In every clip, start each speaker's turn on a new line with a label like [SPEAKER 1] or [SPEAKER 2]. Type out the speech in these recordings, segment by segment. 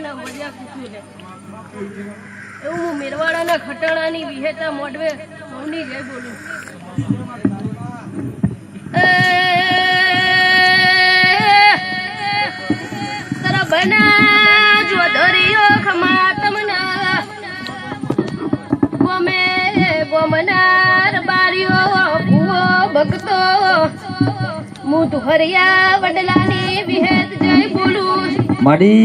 [SPEAKER 1] ના મજા પૂછ્યું લે એવું હું મેરવાડાના ખટાણાની વિહેતા મોડવે મૌની જય બોલું તારા બના જો ધરિયો ખમા તમના ગોમે ગોમનાર બારિયો ભૂવો ભગતો હું તું હરિયા વડલાની વિહેત જય બોલું
[SPEAKER 2] માડી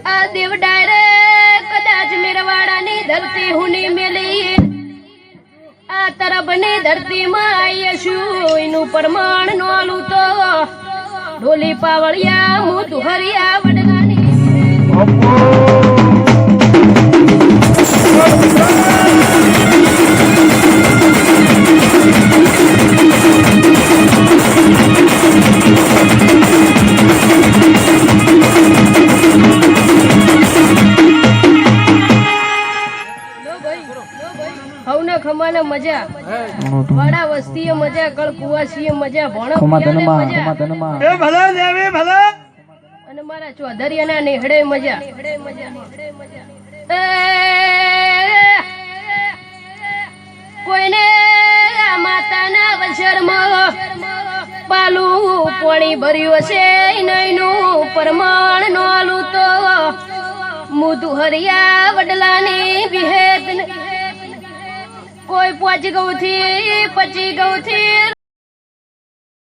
[SPEAKER 1] આ દેવ ડાયરે કદાચ મેરવાડાની ધરતી હુની મેલી આ તરફની ધરતીમાં આવીશું એનું પ્રમાણ નો આલું તો ઢોલી પાવળિયા હું તું હરિયા વડલાની હવના ખમાને મજા વાડા વસ્તીએ મજા કળ કુવાસીએ મજા ભણો અને મારા ચોધરિયાના નેહડે મજા કોઈને આ માતાના વસરમાં પાલું પાણી ભર્યું હશે નઈનું પ્રમાણ નો આલું તો મુદુ હરિયા વડલાની વિહેત કોઈ 5 ગૌથી 25 ગૌથી